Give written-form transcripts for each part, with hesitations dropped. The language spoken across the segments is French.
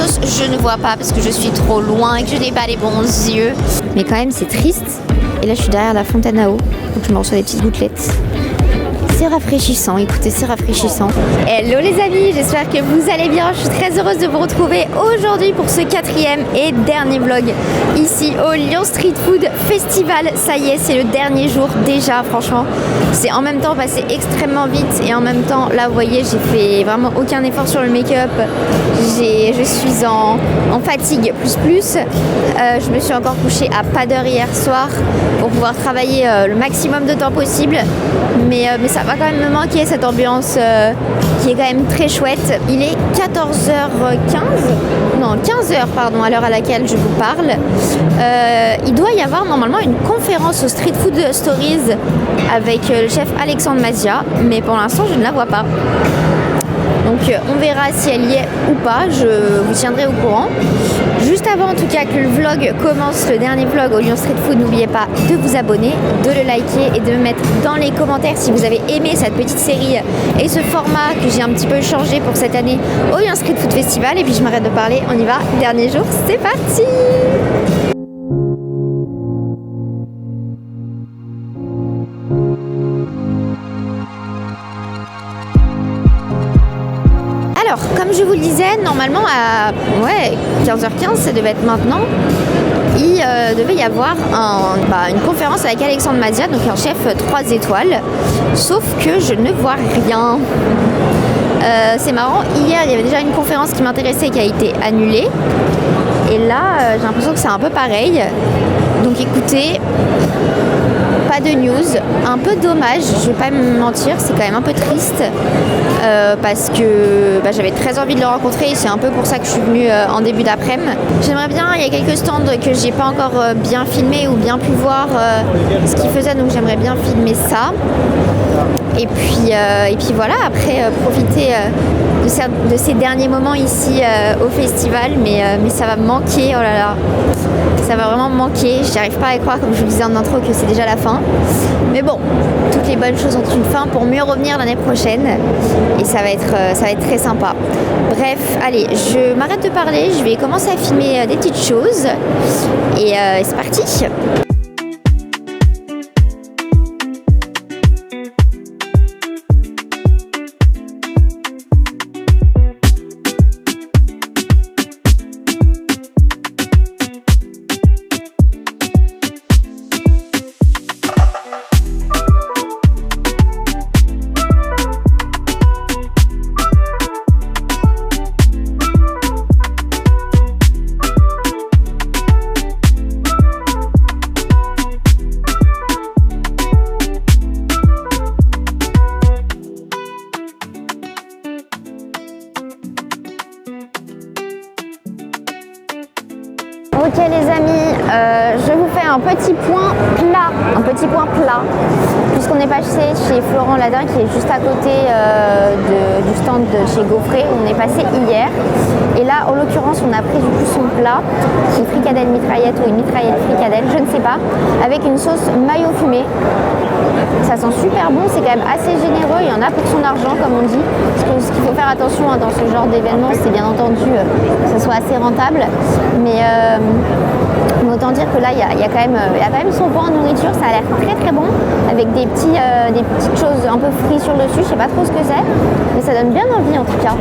sauce, je ne vois pas parce que je suis trop loin et que je n'ai pas les bons yeux. Mais quand même, c'est triste. Et là, je suis derrière la fontaine à eau, donc je me reçois des petites gouttelettes. C'est rafraîchissant, écoutez, c'est rafraîchissant. Hello les amis, j'espère que vous allez bien. Je suis très heureuse de vous retrouver aujourd'hui pour ce 4e et dernier vlog ici au Lyon Street Food Festival. Ça y est, c'est le dernier jour déjà, franchement. C'est en même temps passé extrêmement vite et en même temps, là vous voyez, j'ai fait vraiment aucun effort sur le make-up. Je suis en fatigue plus. Je me suis encore couchée à pas d'heure hier soir pour pouvoir travailler le maximum de temps possible. Mais ça va quand même me manquer cette ambiance qui est quand même très chouette. Il est 14h15, non 15h pardon, à l'heure à laquelle je vous parle. Il doit y avoir normalement une conférence au Street Food Stories avec le chef Alexandre Mazia, mais pour l'instant je ne la vois pas. Donc on verra si elle y est ou pas, je vous tiendrai au courant. Juste avant en tout cas que le vlog commence, le dernier vlog au Lyon Street Food, n'oubliez pas de vous abonner, de le liker et de me mettre dans les commentaires si vous avez aimé cette petite série et ce format que j'ai un petit peu changé pour cette année au Lyon Street Food Festival. Et puis je m'arrête de parler, on y va, dernier jour, c'est parti! Alors, comme je vous le disais, normalement à 15h15, ça devait être maintenant, il devait y avoir une conférence avec Alexandre Mazia, donc un chef 3 étoiles, sauf que je ne vois rien. C'est marrant, hier il y avait déjà une conférence qui m'intéressait qui a été annulée, et là j'ai l'impression que c'est un peu pareil, donc écoutez, pas de news, un peu dommage, je vais pas me mentir, c'est quand même un peu triste parce que j'avais très envie de le rencontrer et c'est un peu pour ça que je suis venue en début d'après-midi. J'aimerais bien, il y a quelques stands que j'ai pas encore bien filmé ou bien pu voir ce qu'il faisait, donc j'aimerais bien filmer ça. Et puis voilà, après profiter de ces derniers moments ici au festival, mais ça va me manquer, oh là là, ça va vraiment me manquer, j'y arrive pas à y croire comme je vous disais en intro que c'est déjà la fin, mais bon, toutes les bonnes choses ont une fin pour mieux revenir l'année prochaine et ça va être très sympa. Bref, allez, je m'arrête de parler, je vais commencer à filmer des petites choses et c'est parti. Ok les amis, je vous fais un petit point plat, puisqu'on est passé chez Florent Ladin qui est juste à côté du stand de chez Gaufret où on est passé hier. Et là en l'occurrence on a pris du coup son plat, qui est fricadelle mitraillette ou une mitraillette fricadelle, je ne sais pas, avec une sauce mayo fumée. Ça sent super bon, c'est quand même assez généreux, il y en a pour son argent comme on dit. Parce que ce qu'il faut faire attention dans ce genre d'événement, c'est bien entendu que ça soit assez rentable. Mais autant dire que là, il y a quand même son point en nourriture, ça a l'air très très bon, avec des petites choses un peu frites sur le dessus, je sais pas trop ce que c'est, mais ça donne bien envie en tout cas.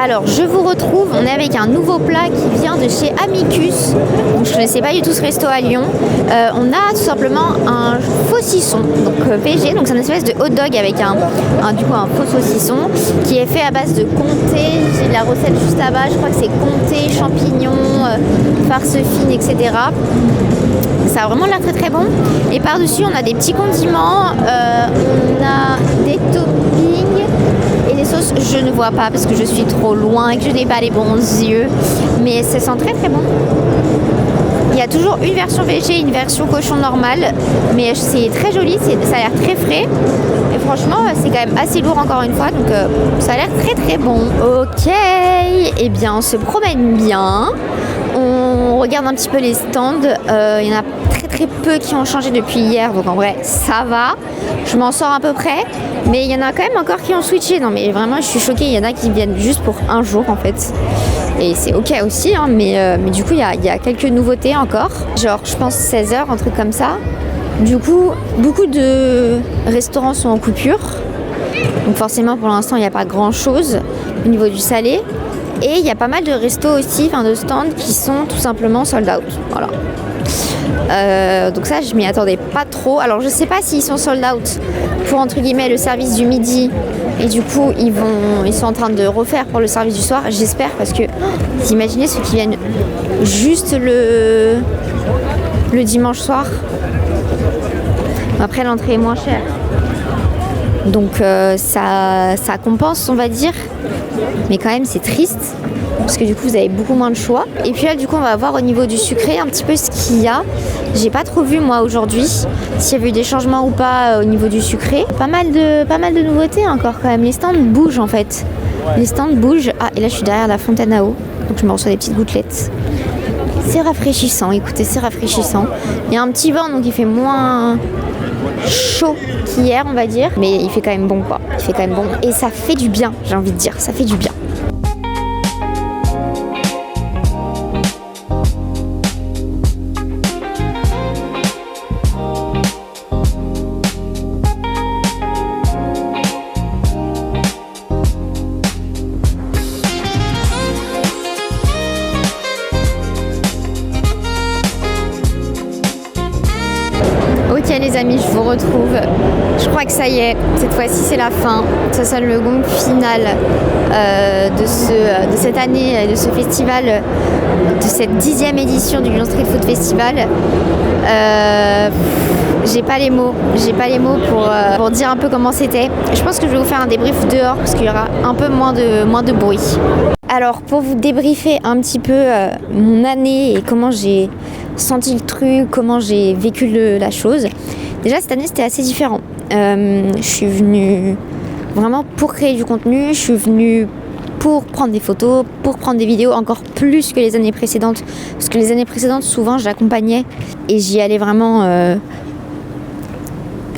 alors je vous retrouve, on est avec un nouveau plat qui vient de chez Amicus. Donc, je ne connaissais pas du tout ce resto à Lyon. On a tout simplement un faux saucisson, donc végé, donc c'est une espèce de hot dog avec un faux saucisson qui est fait à base de comté. J'ai la recette juste là-bas, je crois que c'est comté, champignons, farce fine, etc. Ça a vraiment l'air très très bon. Et par-dessus, on a des petits condiments, on a des toppings et les sauces, je ne vois pas parce que je suis trop loin et que je n'ai pas les bons yeux. Mais ça sent très très bon. Il y a toujours une version végé et une version cochon normale. Mais c'est très joli, ça a l'air très frais. Et franchement, c'est quand même assez lourd encore une fois. Donc ça a l'air très très bon. Ok, et bien on se promène bien. On regarde un petit peu les stands, il y en a très peu qui ont changé depuis hier, donc en vrai ça va, je m'en sors à peu près, mais il y en a quand même encore qui ont switché. Non mais vraiment je suis choquée, il y en a qui viennent juste pour un jour en fait, et c'est ok aussi, hein, mais du coup il y a quelques nouveautés encore, genre je pense 16h, un truc comme ça. Du coup beaucoup de restaurants sont en coupure, donc forcément pour l'instant il n'y a pas grand chose au niveau du salé. Et il y a pas mal de restos aussi, de stands qui sont tout simplement sold out. Voilà. Donc ça, je m'y attendais pas trop. Alors je sais pas s'ils sont sold out pour entre guillemets le service du midi. Et du coup, ils sont en train de refaire pour le service du soir. J'espère parce que vous imaginez ceux qui viennent juste le dimanche soir. Après, l'entrée est moins chère. Donc ça compense, on va dire. Mais quand même c'est triste parce que du coup vous avez beaucoup moins de choix. Et puis là du coup on va voir au niveau du sucré un petit peu ce qu'il y a. J'ai pas trop vu moi aujourd'hui s'il y avait eu des changements ou pas au niveau du sucré. Pas mal de nouveautés encore quand même. Les stands bougent en fait. Les stands bougent. Ah et là je suis derrière la fontaine à eau. Donc je me reçois des petites gouttelettes. C'est rafraîchissant, écoutez, c'est rafraîchissant. Il y a un petit vent donc il fait moins chaud qu'hier on va dire, mais il fait quand même bon quoi, il fait quand même bon et ça fait du bien, j'ai envie de dire, ça fait du bien. Ok les amis, je vous retrouve. Je crois que ça y est, cette fois-ci c'est la fin. Ça sonne le gong final de cette année, de ce festival, de cette 10e édition du Lyon Street Food Festival. J'ai pas les mots pour dire un peu comment c'était. Je pense que je vais vous faire un débrief dehors parce qu'il y aura un peu moins de bruit. Alors pour vous débriefer un petit peu mon année et comment j'ai senti le truc, comment j'ai vécu la chose. Déjà cette année c'était assez différent. Je suis venue vraiment pour créer du contenu, je suis venue pour prendre des photos, pour prendre des vidéos encore plus que les années précédentes. Parce que les années précédentes souvent je l'accompagnais et j'y allais vraiment,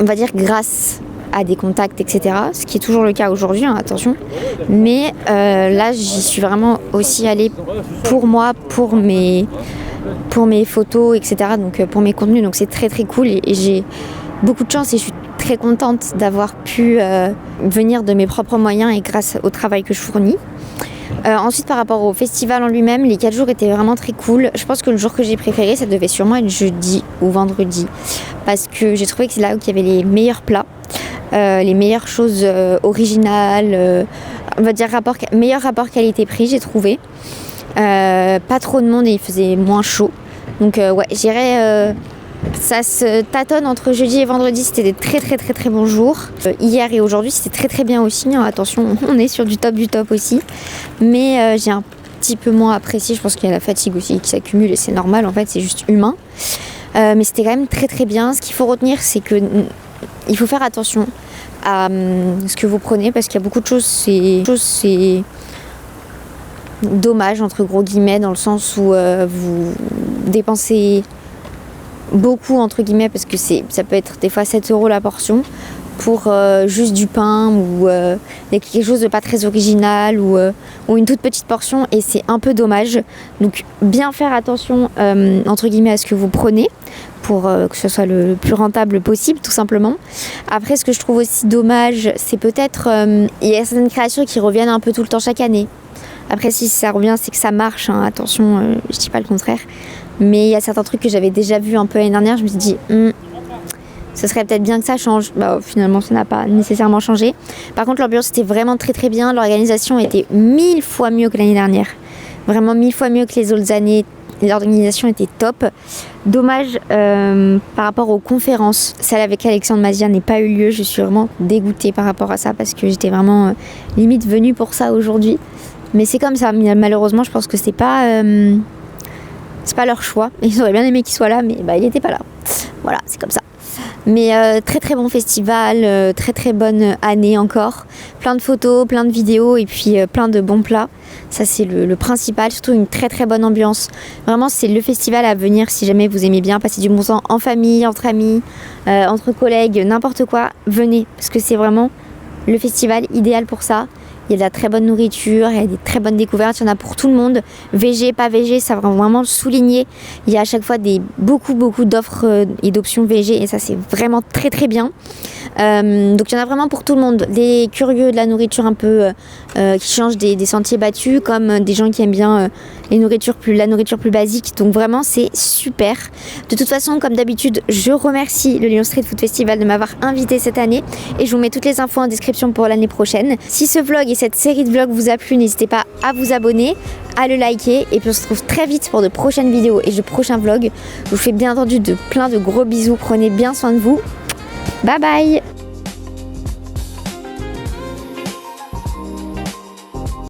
on va dire grâce à des contacts, etc. Ce qui est toujours le cas aujourd'hui, attention. Mais là, j'y suis vraiment aussi allée pour moi, pour mes photos, etc. Donc pour mes contenus. Donc c'est très très cool et j'ai beaucoup de chance et je suis très contente d'avoir pu venir de mes propres moyens et grâce au travail que je fournis. Ensuite, par rapport au festival en lui-même, les 4 jours étaient vraiment très cool. Je pense que le jour que j'ai préféré, ça devait sûrement être jeudi ou vendredi. Parce que j'ai trouvé que c'est là où il y avait les meilleurs plats, les meilleures choses originales, on va dire meilleur rapport qualité-prix, j'ai trouvé. Pas trop de monde et il faisait moins chaud. Donc ouais, je dirais... ça se tâtonne entre jeudi et vendredi, c'était des très très très très bons jours. Hier et aujourd'hui c'était très très bien aussi, attention on est sur du top aussi. Mais j'ai un petit peu moins apprécié, je pense qu'il y a la fatigue aussi qui s'accumule et c'est normal en fait, c'est juste humain. Mais c'était quand même très très bien. Ce qu'il faut retenir c'est que il faut faire attention à ce que vous prenez parce qu'il y a beaucoup de choses, c'est dommage entre gros guillemets dans le sens où vous dépensez beaucoup entre guillemets parce que ça peut être des fois 7 € la portion pour juste du pain ou quelque chose de pas très original ou une toute petite portion et c'est un peu dommage. Donc bien faire attention entre guillemets à ce que vous prenez pour que ce soit le plus rentable possible tout simplement. Après ce que je trouve aussi dommage c'est peut-être il y a certaines créations qui reviennent un peu tout le temps chaque année. Après si ça revient c'est que ça marche, hein. Attention, je dis pas le contraire. Mais il y a certains trucs que j'avais déjà vus un peu l'année dernière, je me suis dit ce serait peut-être bien que ça change. Finalement ça n'a pas nécessairement changé. Par contre l'ambiance était vraiment très très bien, l'organisation était 1000 fois mieux que l'année dernière. Vraiment 1000 fois mieux que les autres années. L'organisation était top. Dommage par rapport aux conférences. Celle avec Alexandre Mazia n'a pas eu lieu. Je suis vraiment dégoûtée par rapport à ça parce que j'étais vraiment limite venue pour ça aujourd'hui. Mais c'est comme ça. Malheureusement, je pense que c'est pas leur choix. Ils auraient bien aimé qu'il soit là, mais il n'était pas là. Voilà, c'est comme ça. Mais très très bon festival, très très bonne année encore. Plein de photos, plein de vidéos et puis plein de bons plats. Ça c'est le principal, surtout une très très bonne ambiance. Vraiment c'est le festival à venir si jamais vous aimez bien passer du bon temps en famille, entre amis, entre collègues, n'importe quoi. Venez parce que c'est vraiment le festival idéal pour ça. Il y a de la très bonne nourriture, il y a des très bonnes découvertes, il y en a pour tout le monde. VG, pas VG, ça va vraiment le souligner. Il y a à chaque fois beaucoup d'offres et d'options VG et ça c'est vraiment très très bien. Donc il y en a vraiment pour tout le monde. Des curieux de la nourriture un peu qui changent des sentiers battus, comme des gens qui aiment bien la nourriture plus basique. Donc vraiment c'est super. De toute façon comme d'habitude je remercie le Lyon Street Food Festival de m'avoir invité cette année et je vous mets toutes les infos en description pour l'année prochaine. Si ce vlog et cette série de vlogs vous a plu, n'hésitez pas à vous abonner, à le liker et puis on se retrouve très vite pour de prochaines vidéos et de prochains vlogs. Je vous fais bien entendu plein de gros bisous, prenez bien soin de vous. Bye bye.